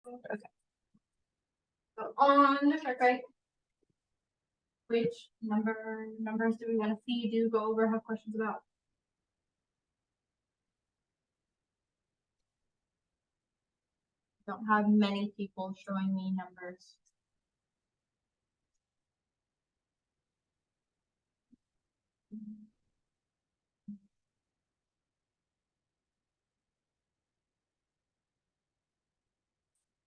Okay. So on the chart, right? Which numbers do we want to see, do, go over, have questions about? Don't have many people showing me numbers.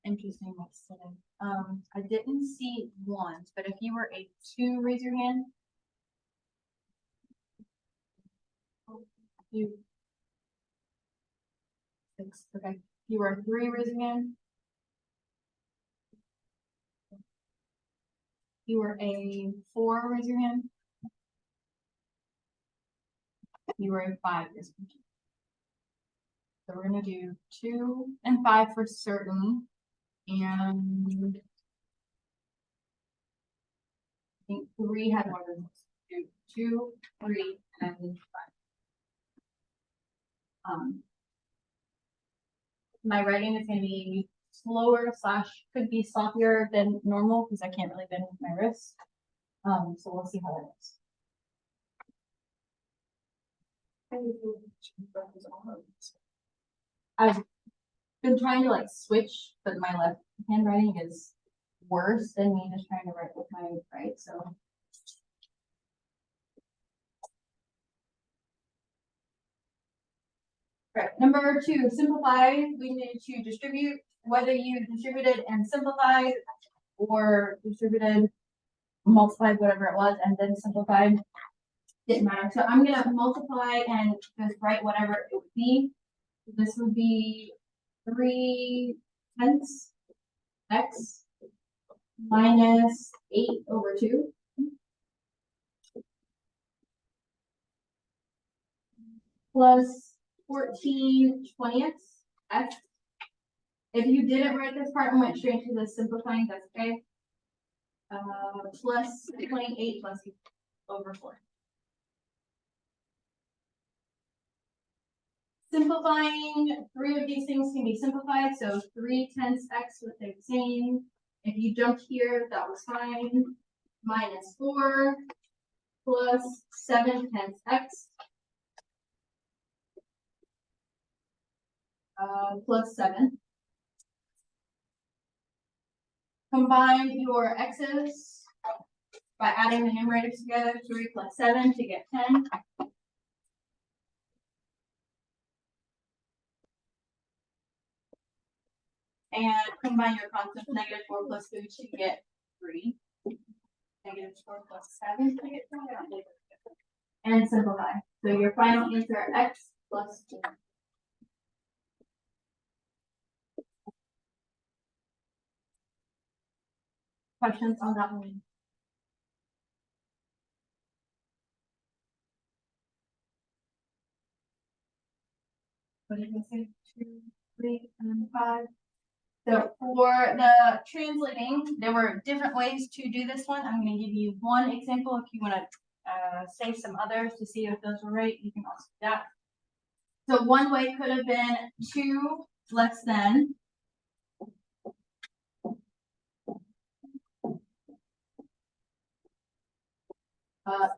Interesting mix today. I didn't see ones, but if you were a 2, raise your hand. You 6, okay. If you were a 3, raise your hand. If you were a 4, raise your hand. If you were a 5, raise your hand. So we're gonna do 2 and 5 for certain, and I think 3 had more than this. Do 2, 3, and 5. My writing is gonna be slower / could be sloppier than normal because I can't really bend with my wrist. So we'll see how that is. I've been trying to like switch, but my left handwriting is worse than me just trying to write with my right. So right, number 2, simplify. We need to distribute, whether you distributed and simplified or distributed, multiplied, whatever it was, and then simplified. Didn't matter. So I'm gonna multiply and just write whatever it would be. This would be 3/10 x minus 8/2 plus 14/20 x. If you didn't write this part and went straight to the simplifying, that's okay. Plus 28 plus 8/4. Simplifying, 3 of these things can be simplified, so 3/10 x would stay the same. If you jumped here, that was fine. Minus 4 plus 7/10 x plus 7. Combine your x's by adding the numerators together, 3 plus 7 to get 10. And combine your constants, -4 plus 2 to get 3. -4 plus 7 to get 3. And simplify. So your final answer, x plus 2. Questions on that one? What did you say? 2, 3, and 5. So for the translating, there were different ways to do this one. I'm going to give you one example. If you want to say some others to see if those were right, you can also do that. So one way could have been 2 less than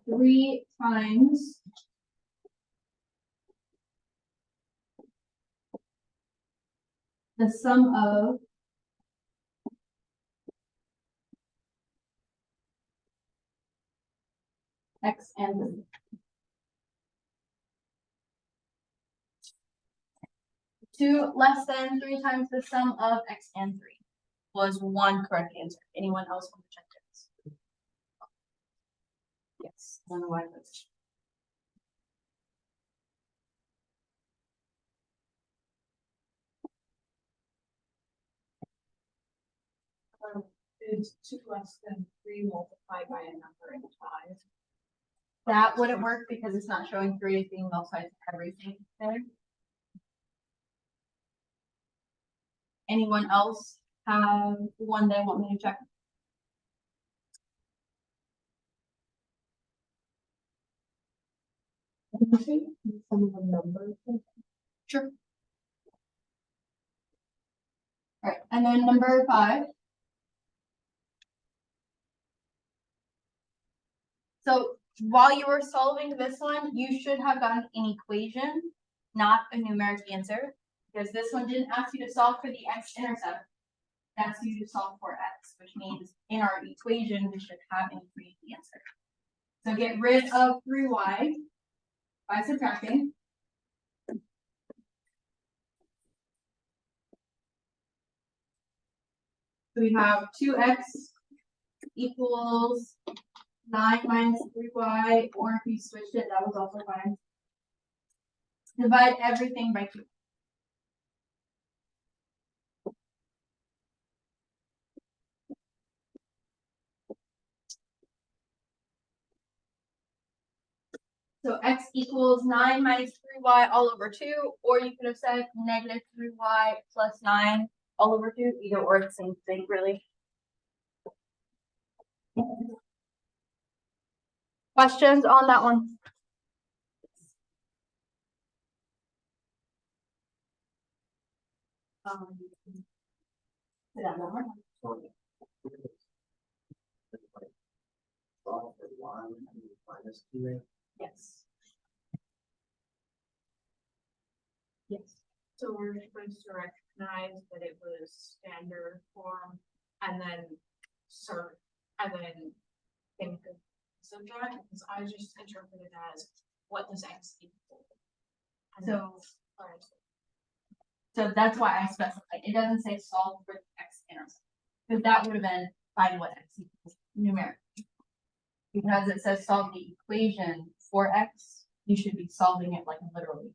3 times the sum of x and 3. 2 less than 3 times the sum of x and 3 was one correct answer. Anyone else want to check this? Yes, I don't know why that's. Is 2 less than 3 multiplied by a number in 5? That wouldn't work because it's not showing 3 as being multiplied to everything there. Anyone else have one they want me to check? Can you say some of the numbers? Sure. Alright, and then number 5. So while you were solving this one, you should have gotten an equation, not a numeric answer, because this one didn't ask you to solve for the x-intercept. It asked you to solve for x, which means in our equation, we should have an equation answer. So get rid of 3y by subtracting. So we have 2x equals 9 minus 3y, or if you switched it, that was also fine. Divide everything by 2. So x equals 9 minus 3y all over 2, or you could have said negative 3y plus 9 all over 2. Either or, the same thing, really. Questions on that one? Say that one more. Yes. Yes. So we're supposed to recognize that it was standard form and then think of subtract, because I just interpreted it as what does x equal? And So that's why I specified. It doesn't say solve for the x-intercept, because that would have been find what x equals numerically. Because it says solve the equation for x, you should be solving it like literally.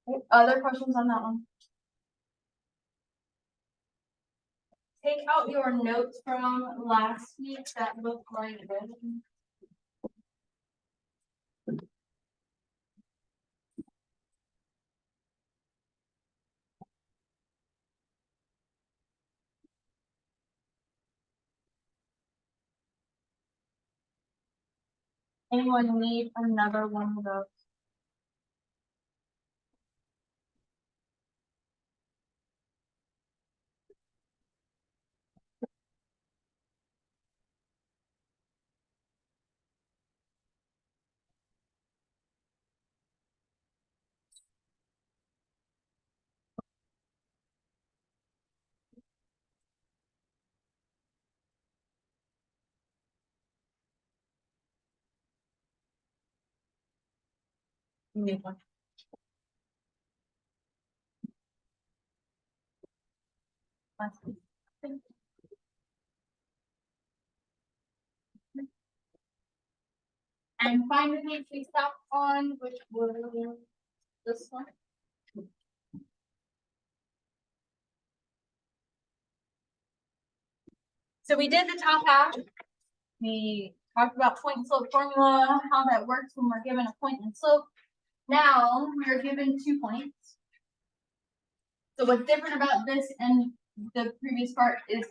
Okay, other questions on that one? Take out your notes from last week that look like this. Anyone need another one of those? You need one. And find the page we stopped on, which was this one. So we did the top half. We talked about point and slope formula, how that works when we're given a point and slope. Now we are given 2 points. So what's different about this and the previous part is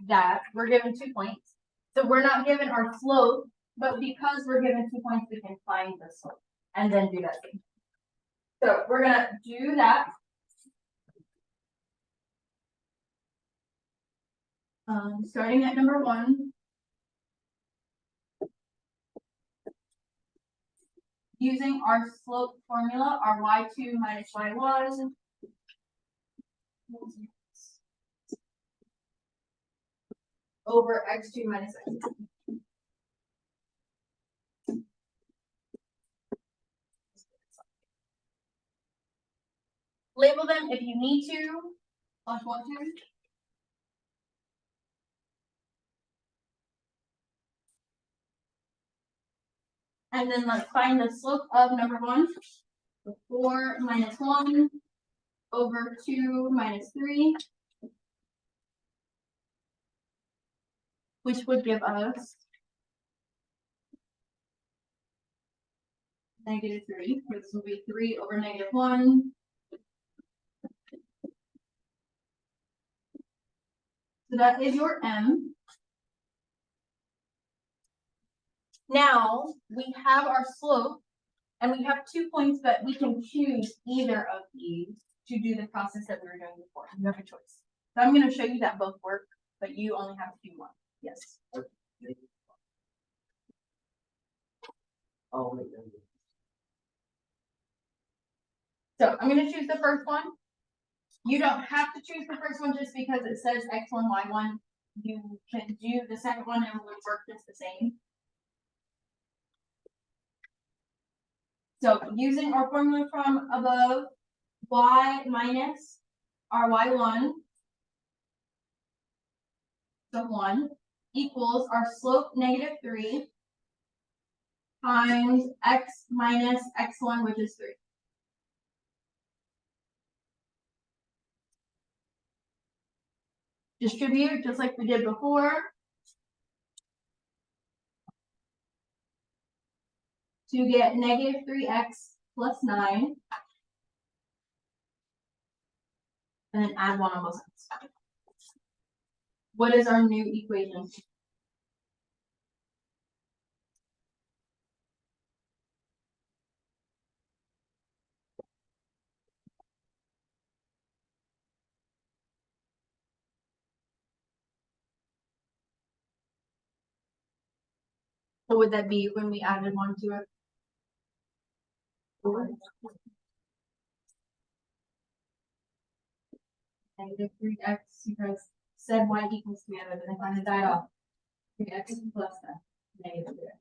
that we're given 2 points. So we're not given our slope, but because we're given 2 points, we can find the slope and then do that thing. So we're gonna do that. Starting at number 1. Using our slope formula, our y2 minus y1 over x2 minus x2. Label them if you need to, /1, 2. And then let's find the slope of number 1. 4 minus 1 over 2 minus 3. Which would give us negative 3. This will be 3 over negative 1. So that is your m. Now we have our slope, and we have 2 points, but we can choose either of these. to do the process that we were doing before. You have a choice. So I'm gonna show you that both work, but you only have to do one. Yes. Oh, wait, So I'm gonna choose the first one. You don't have to choose the first one just because it says X1, Y1. You can do the second one and it would work just the same. So using our formula from above, y minus our y1, so 1, equals our slope -3 times x minus x1, which is 3. Distribute just like we did before. To get -3x plus 9. And then add 1 on both sides. What is our new equation? What would that be when we added 1 to it? -3x, because said y equals 3, but then I find that off. 3x plus that, -3.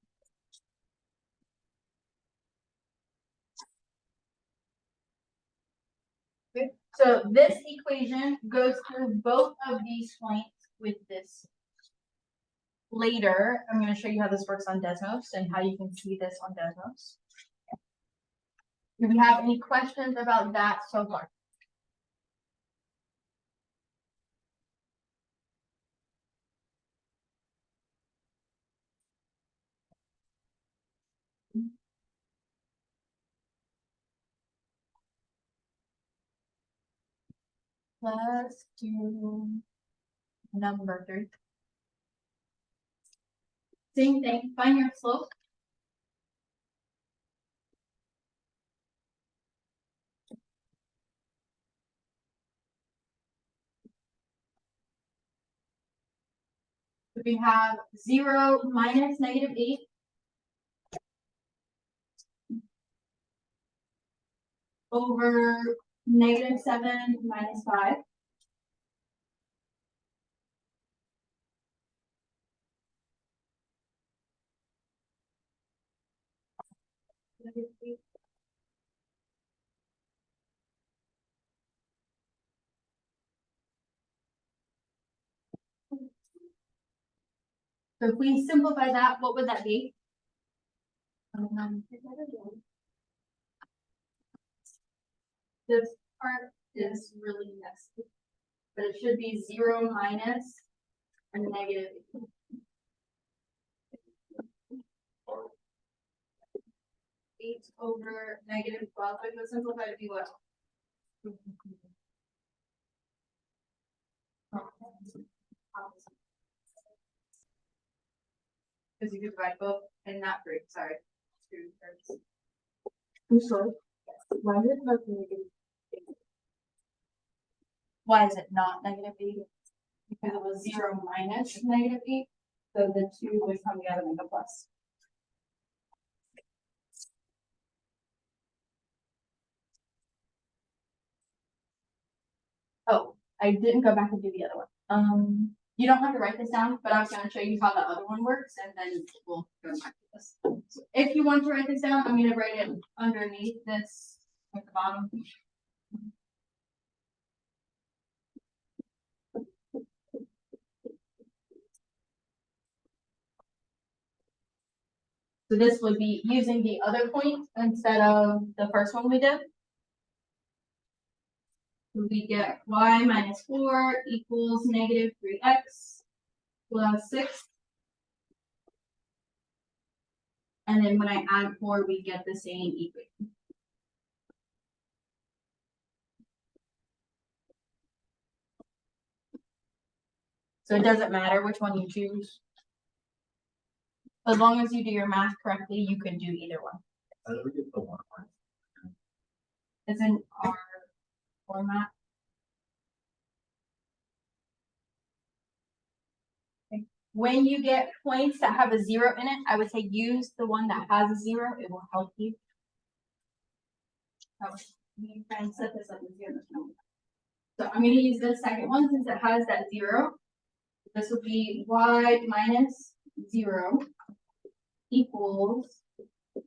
Good. So this equation goes through both of these points with this. Later, I'm going to show you how this works on Desmos and how you can see this on Desmos. Do we have any questions about that so far? Let's do number 3. Same thing, find your slope. We have 0 minus -8. Over -7 minus 5. So if we simplify that, what would that be? This part is really messy, but it should be 0 minus and -8. Over -12, so it would simplify to be what? Because you could divide both and not 3, sorry. 2/3. I'm sorry. Why did that negative? Why is it not -8? Because it was 0 minus -8, so the 2 would come together and make a plus. Oh, I didn't go back and do the other one. You don't have to write this down, but I was gonna show you how the other one works, and then we'll go back to this. So if you want to write this down, I'm gonna write it underneath this at the bottom. So this would be using the other point instead of the first one we did. We get y minus 4 equals -3x plus 6. And then when I add 4, we get the same equation. So it doesn't matter which one you choose. As long as you do your math correctly, you can do either one. How do we get the 1? It's in our format. Okay. When you get points that have a 0 in it, I would say use the one that has a 0. It will help you. You can set this up as 0. So I'm going to use the second one since it has that 0. This would be y minus 0 equals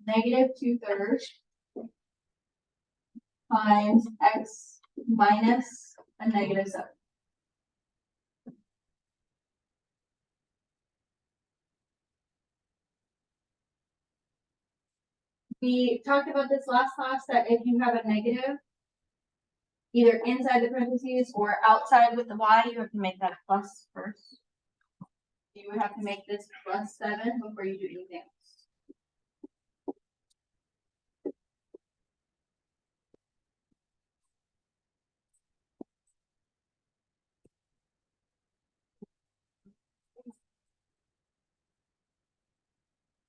negative 2/3 times x minus a negative 7. We talked about this last class that if you have a negative, either inside the parentheses or outside with the y, you have to make that plus first. You would have to make this plus 7 before you do anything else.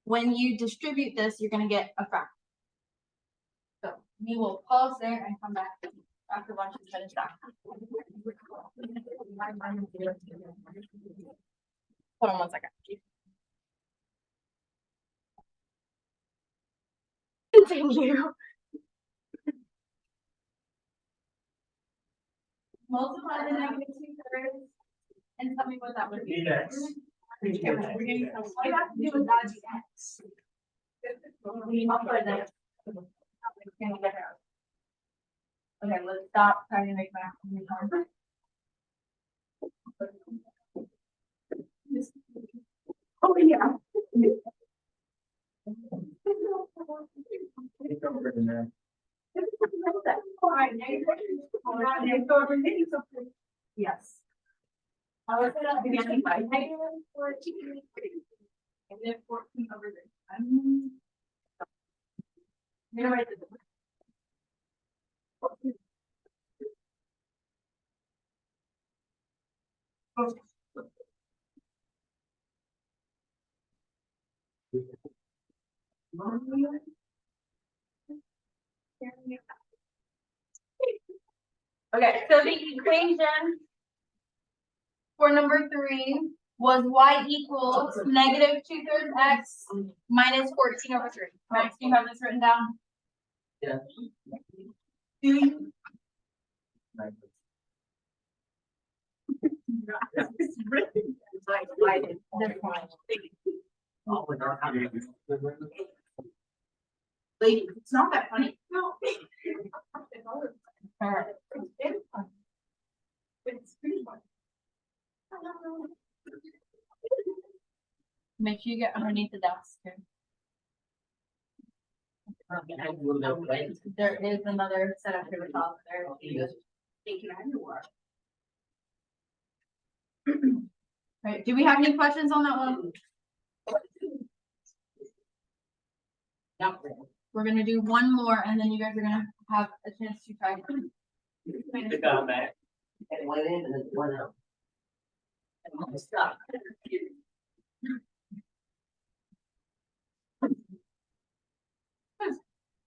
When you distribute this, you're going to get a fraction. So we will pause there and come back after lunch and finish that. Hold on 1 second. Continue. Multiply the negative 2/3 and tell me what that would be. Yes. All you have to do is add the x. We multiply that. Okay, let's stop trying to make math. Oh, yeah. Yes. I was gonna be getting by negative 14. And then 14 over there. I'm gonna write this. Okay, so the equation for number 3 was y equals negative 2/3 x minus 14 over 3. Max, do you have this written down? Yeah. Do you? Lady, it's not that funny. No. Alright. It's fun. It's pretty fun. Make sure you get underneath the desk too. There is another set up here with top there. Right, do we have any questions on that one? No. We're gonna do one more and then you guys are gonna have a chance to try. They got back. And went in and then went out. And stop.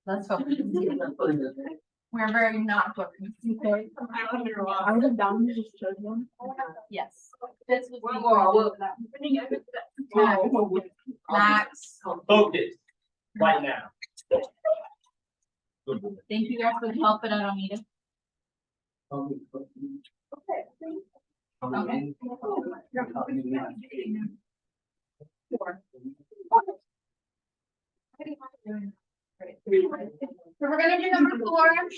Let's hope. We're very not focused. Okay. I would have down just showed them. Yes. This was. Max. Focus right now. Thank you guys for the help, but I don't need it. Okay. So we're gonna do number 4.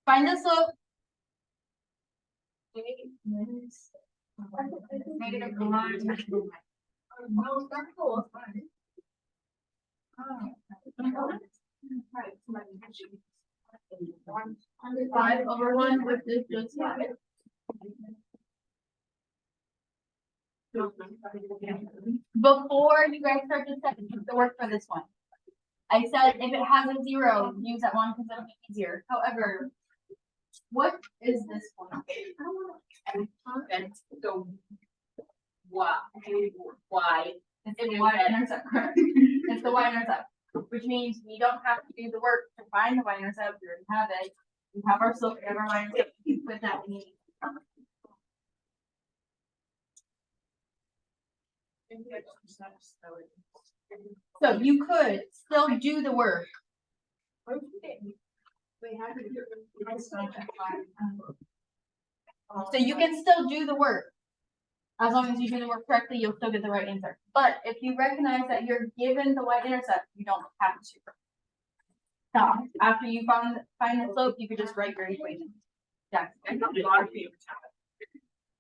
Find the slope. Negative 5 over 1 with this just before you guys start to set the work for this one. I said if it has a 0, use that one because it'll be easier. However, what is this one? So why? It's the y-intercept, correct? It's the y-intercept, which means we don't have to do the work to find the y-intercept. We already have it. We have our slope, never mind, you put that in. So you could still do the work. So you can still do the work. As long as you do the work correctly, you'll still get the right answer. But if you recognize that you're given the y-intercept, you don't have to. Stop. After you find the slope, you could just write your equation. Yeah. Do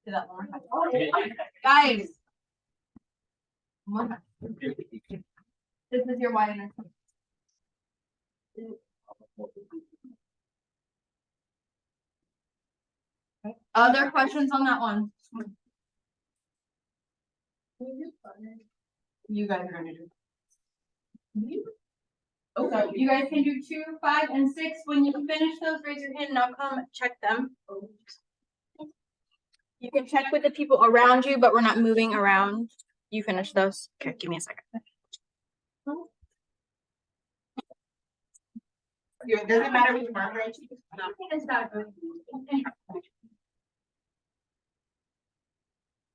that one more time. Guys. One more time. This is your y-intercept. Other questions on that one? You guys are gonna do. Okay, you guys can do 2, 5, and 6. When you finish those, raise your hand and I'll come check them. You can check with the people around you, but we're not moving around. You finish those. Okay, give me a second. It doesn't matter which marker I choose.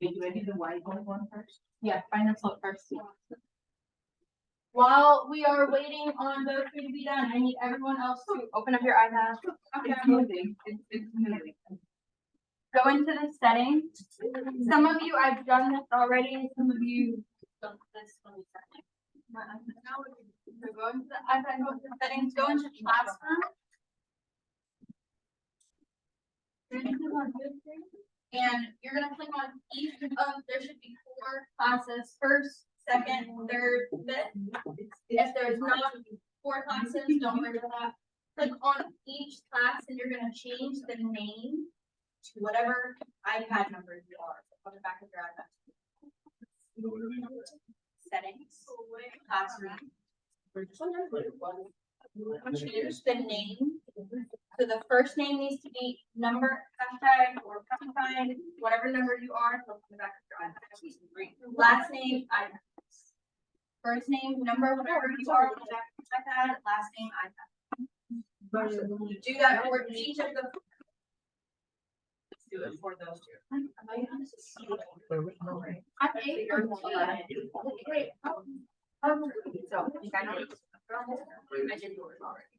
Did you do the white one first? Yeah, find the slope first. While we are waiting on those two to be done, I need everyone else to open up your iPad. It's moving. It's moving. Go into the settings. Some of you, I've done this already, some of you don't this one. So go into the iPad, go into the settings, go into classroom. And you're gonna click on each of, there should be 4 classes, first, second, third, fifth. If there's not 4 classes, don't worry about that. Click on each class and you're gonna change the name to whatever iPad number you are on the back of your iPad. Settings, classroom. Change the name. So the first name needs to be number, hashtag, or #, whatever number you are, look on the back of your iPad. Last name, iPad. First name, number, whatever you are on the back of your iPad, last name, iPad. Do that for each of the. Let's do it for those 2. I'm 8 or 10. So, you got it. I did yours already.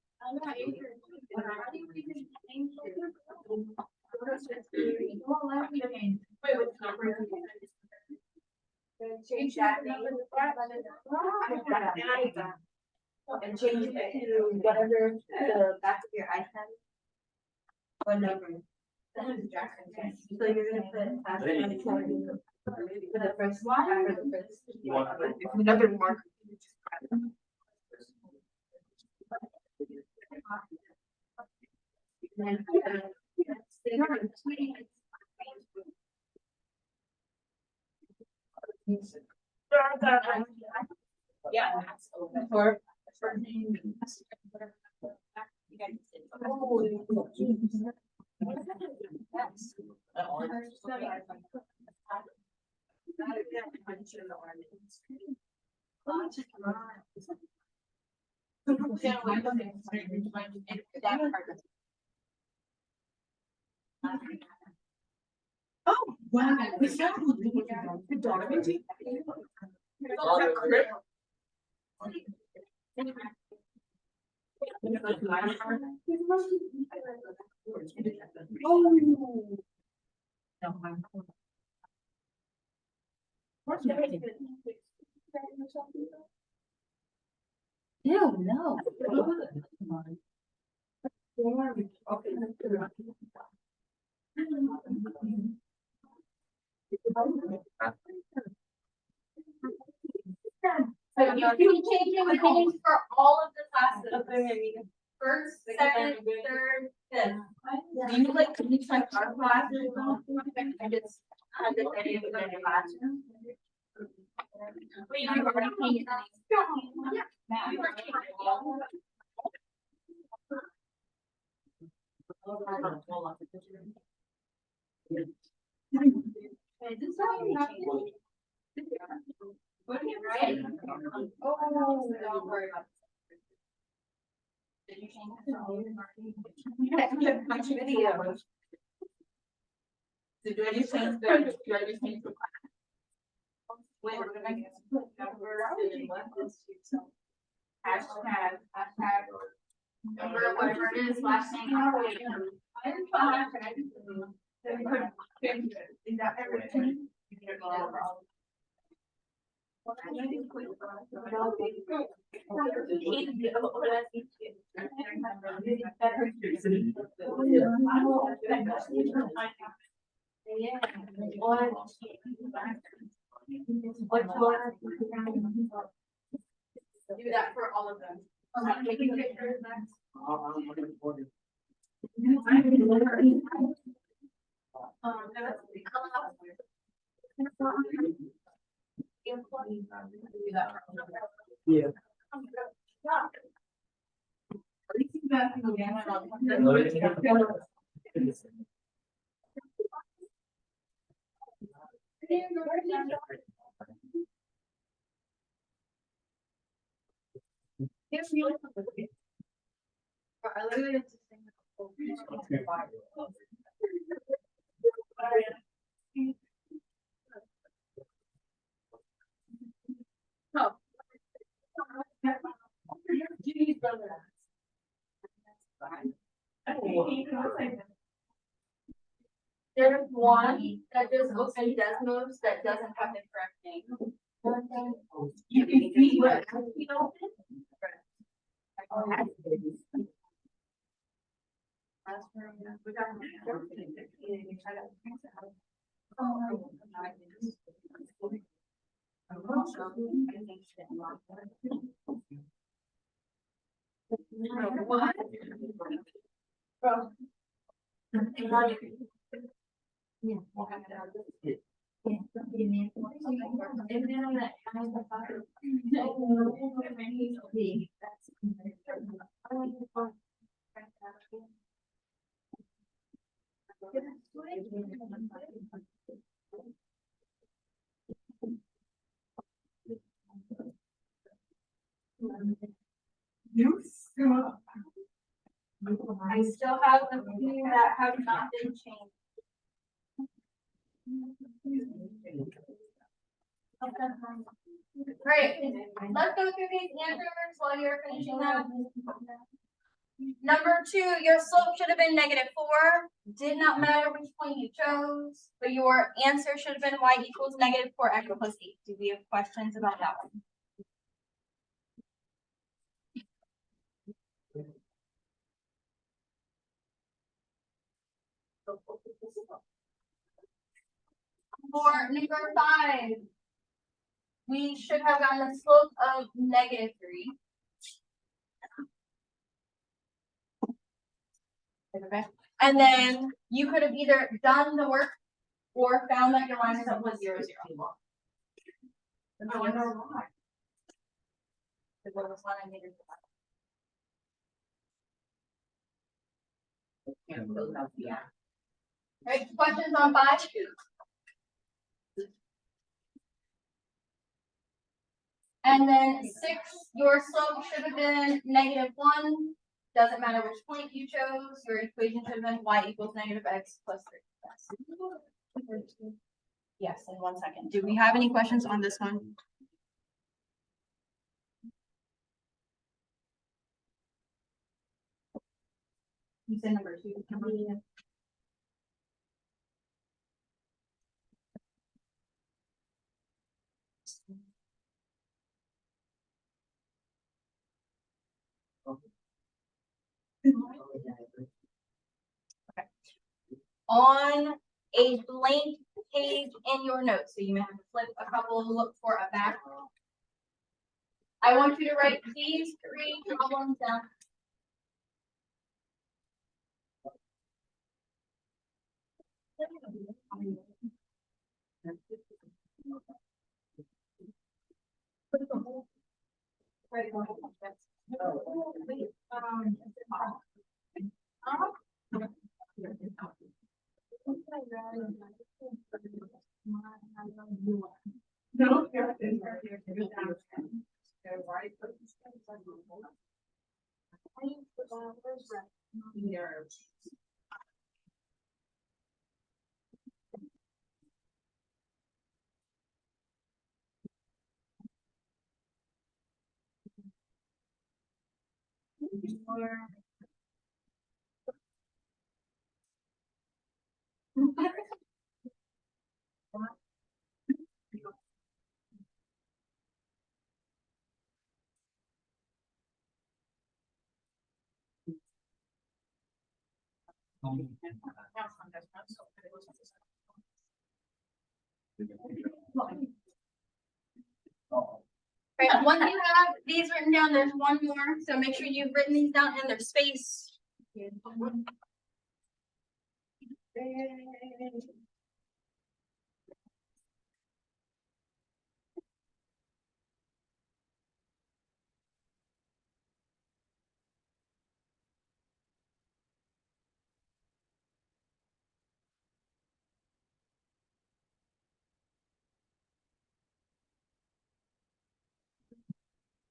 Wait, what's the number? Change that name. And change it to whatever the back of your iPad. What number? So you're gonna put for the first one or the first? Number mark. Yeah. For name. Oh, wow. We found the dog. Ew, no. So you can change the names for all of the classes. First, second, third, fifth. Do you like to check our classes? I just had this idea with my classroom. Wait, you've already changed the names. Yeah. You were changing all of them. Okay, this one you have to. Right? Oh, don't worry about it. Did you change it? Video. So do I just change the, Wait, we're gonna get some numbers and then what else to so. Hashtag. Number, whatever it is, last name. Is that everything? Do that for all of them. Taking pictures next. Yeah. There's one that just opened desmos that doesn't have the correct name. You can see what we open. What? I still have a few that have not been changed. Great, let's go through these answers while you're finishing that. Number 2, your slope should have been -4. Did not matter which point you chose, but your answer should have been y equals -4x plus 8. Do we have questions about that one? For number 5, we should have gotten a slope of -3. Okay. And then you could have either done the work or found that your line is up with 0, 0. Right, questions on 5? And then 6, your slope should have been -1. Doesn't matter which point you chose. Your equation should have been y equals -x plus 3. Yes, in 1 second. Do we have any questions on this one? You said number 2. Okay. On a blank page in your notes, so you may have to flip a couple, look for a back. I want you to write these 3 problems down. Right, once you have these written down, there's one more, so make sure you've written these down in their space.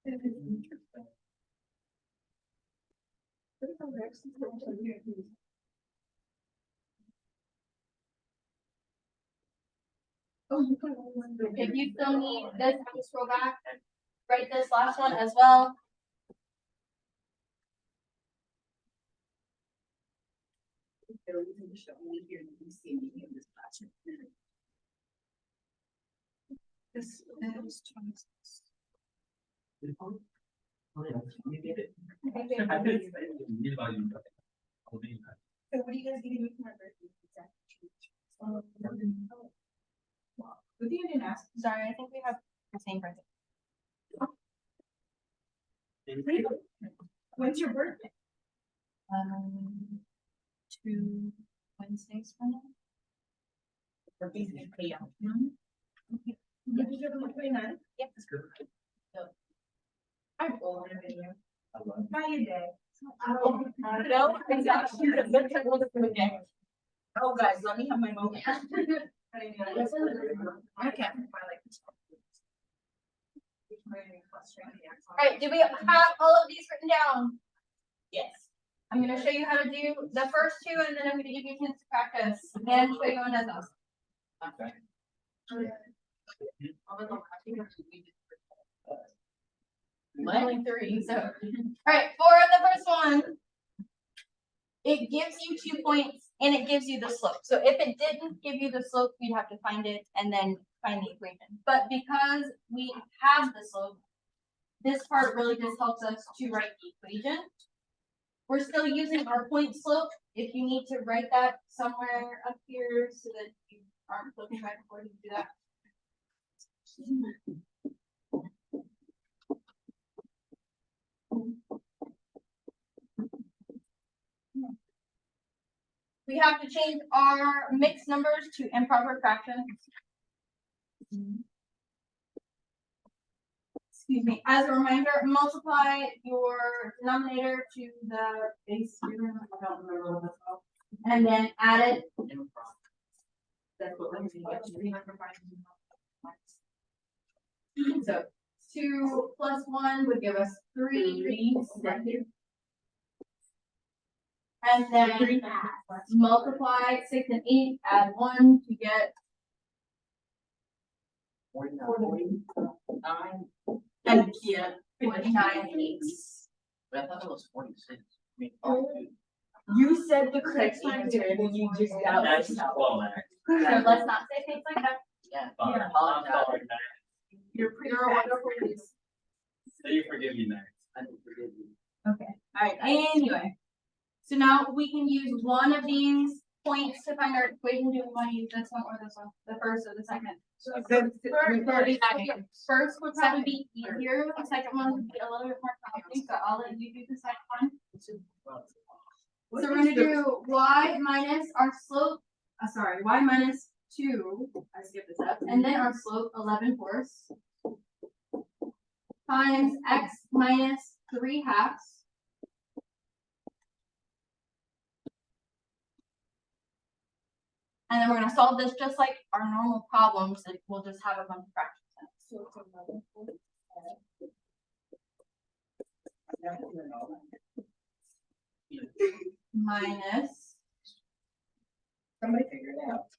If you still need this, just scroll back, write this last one as well. This is 26. So what are you guys getting me for my birthday? What you didn't ask? Sorry, I think we have the same birthday. When's your birthday? 2 Wednesdays from now. Birthday's in April. Did you give them a 29? Yep. I'm old in a video. By your day. No, exactly. Oh, guys, let me have my moment. Okay. Alright, do we have all of these written down? Yes. I'm gonna show you how to do the first two, and then I'm gonna give you a chance to practice, and show you on those. Okay. Only 3, so. Alright, for the first one, it gives you 2 points and it gives you the slope. So if it didn't give you the slope, you'd have to find it and then find the equation. But because we have the slope, this part really just helps us to write the equation. We're still using our point slope. If you need to write that somewhere up here so that you aren't flipping back and forth, you do that. We have to change our mixed numbers to improper fractions. Excuse me. As a reminder, multiply your denominator to the base, I don't remember what that's called, and then add it. That's what we're doing. So 2 plus 1 would give us 3. And then multiply 6 and 8, add 1 to get 49. and yeah, 49/8. But I thought it was 46. I mean, You said the correct answer and you just got That's it. well, Max. So let's not say things like that. Yeah. Yeah. I'm sorry, Max. You're pretty You're fast. wonderful. So you forgive me, Max. I don't forgive you. Okay, alright, anyway. So now we can use one of these points to find our equation. Do we want to use this one or this one? The first or the second? First would probably be easier, the second one would be a little bit more complicated, so I'll let you do the second one. So we're gonna do y minus our slope, y minus 2, I skipped a step, and then our slope 11/4 times x minus 3/2. And then we're gonna solve this just like our normal problems, and we'll just have a bunch of fractions in it. Minus. Somebody figure it out.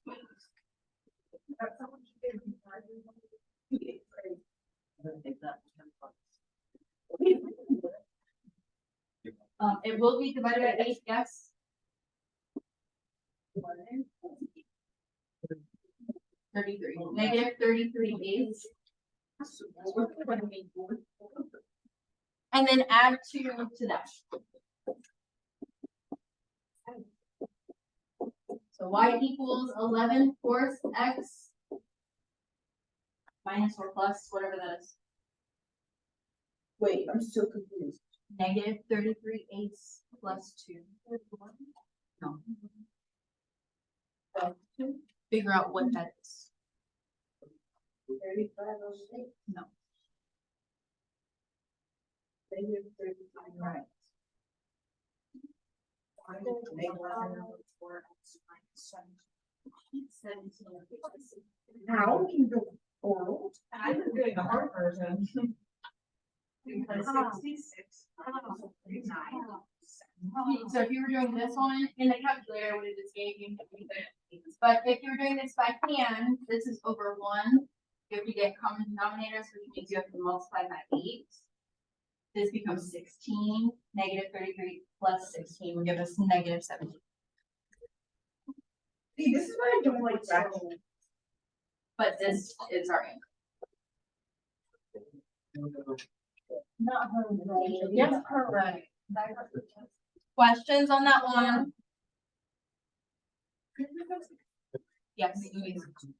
It will be divided by 8, yes. 33, negative 33 eighths. And then add 2 to that. So y equals 11 fourths x minus or plus, whatever that is. Wait, I'm still confused. Negative 33 eighths plus 2. No. Figure out what that is. 3506. No. Negative 35. Right. How in the world? I've been doing the hard version. Because 66. So if you were doing this one in the calculator, I would have just gave you. But if you're doing this by hand, this is over 1. You have to get common denominators, which means you have to multiply by 8. This becomes 16. Negative 33 plus 16 will give us negative 17. See, this is why I don't like fractions. But this is our answer. Not her. Yes, correct. Questions on that one? Yes.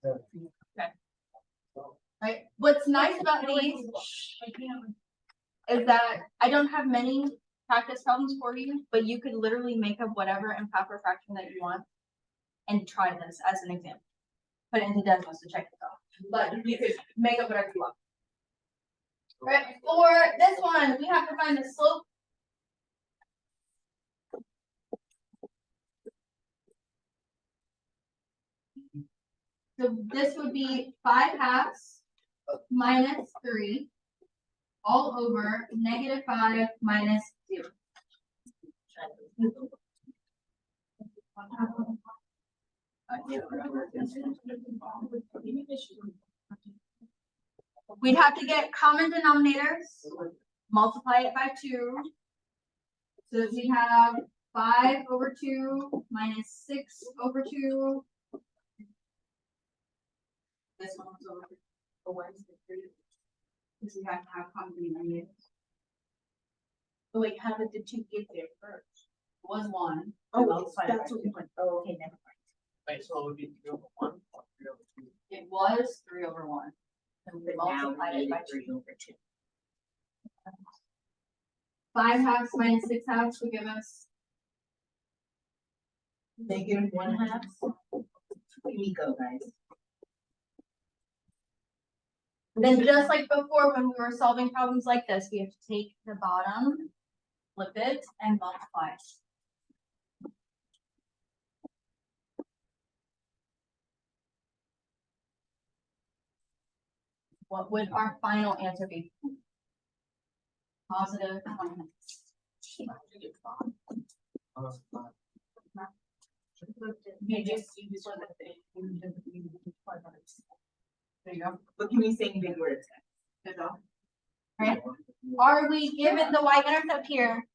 Okay. Right. What's nice about these is that I don't have many practice problems for you, but you could literally make up whatever improper fraction that you want and try this as an example. Put it into Desmos to check it out. But you could make up whatever you want. Right, for this one, we have to find the slope. So this would be 5/2 minus 3 all over negative 5 minus 0. We'd have to get common denominators, multiply it by 2. So we have 5 over 2 minus 6 over 2. This one was over 2. Because we have to have common denominators. Oh, wait, how did the 2 get there first? Was 1. Oh, multiplied by that's what 2. we went. Oh, okay, never mind. Wait, so it would be 3 over 1 or 3 over 2? It was 3 over 1. And we But now multiplied we it by need 3 over 2. 5/2 minus 6/2 will give us Negative 1/2. Here we go, guys. then just like before when we were solving problems like this, we have to take the bottom, flip it, and multiply. What would our final answer be? Positive 1. You just flip it. There you go. But can we say big words? Good job. Right? Are we given the y-intercept here?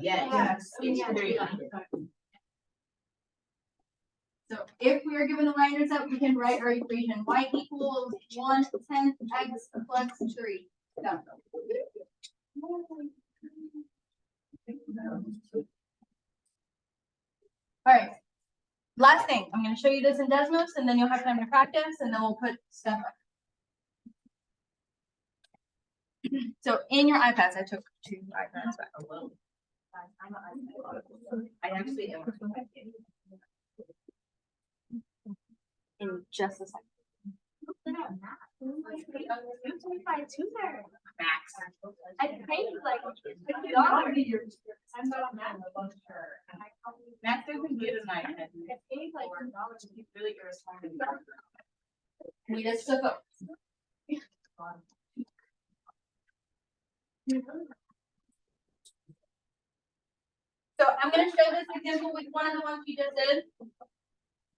Yes. There you go. So if we are given the y-intercept, we can write our equation. Y equals 1/10 x plus 3. Done. All right. Last thing, I'm going to show you this in Desmos, and then you'll have time to practice, and then we'll put stuff up. So in your iPads, I took 2 iPads back. I actually am. In just a second. Max. I paid like $50. I'm not on that. Max doesn't get an iPad. I paid like $1 to be really irresponsible. We just took up. So I'm going to show this example with one of the ones we just did.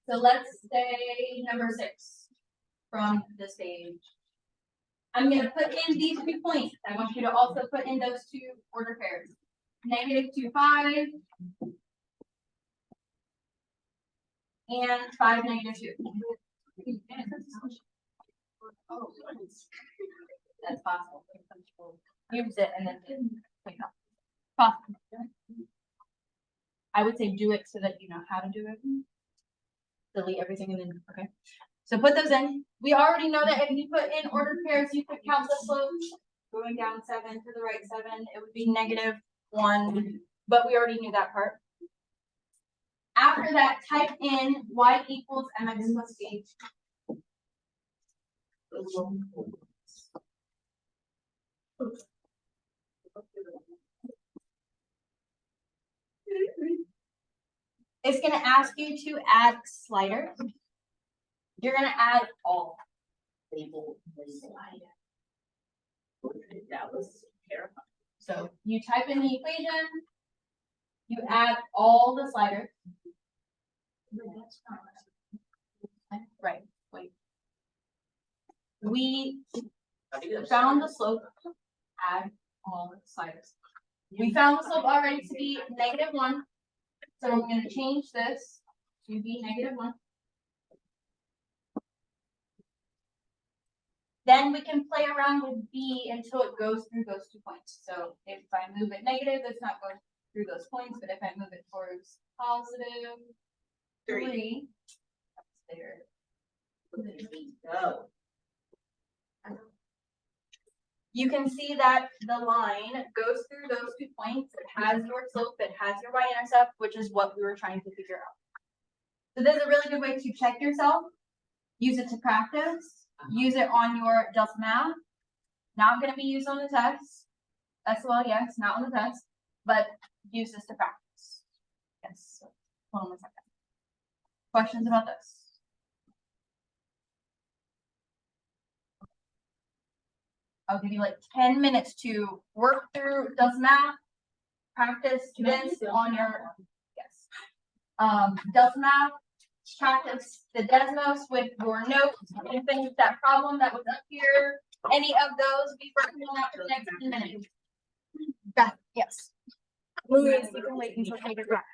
So let's say number 6 from this page. I'm gonna put in these 2 points. I want you to also put in those 2 order pairs. -2, 5. And 5, -2. Oh, That's possible. Use it and then clean up. Possible. I would say do it so that you know how to do it. Delete everything and then, okay. So put those in. We already know that if you put in ordered pairs, you could count the slopes. Going down 7 to the right 7, it would be -1, but we already knew that part. After that, type in y equals mx plus b. It's gonna ask you to add sliders. You're gonna add all. That was terrifying. So you type in the equation, you add all the sliders. Right, wait. We How do you do this? found the slope, add all the sliders. We found the slope already to be -1. So I'm gonna change this to be -1. Then we can play around with b until it goes through those 2 points. So if I move it negative, it's not going through those points, but if I move it towards positive 3, that's there. Go. You can see that the line goes through those 2 points. It has your slope, it has your y-intercept, which is what we were trying to figure out. So this is a really good way to check yourself. Use it to practice. Use it on your Delta Math. Not going to be used on the test. SOL, yes, not on the test, but use this to practice. Yes. Hold on 1 second. Questions about this? I'll give you like 10 minutes to work through Delta Math. Practice this on your, yes. Delta Math. Practice the desmos with your notes and finish that problem that was up here. Any of those, be working on that for the next 10 minutes. Beth, yes. Louise, you can wait until I get back.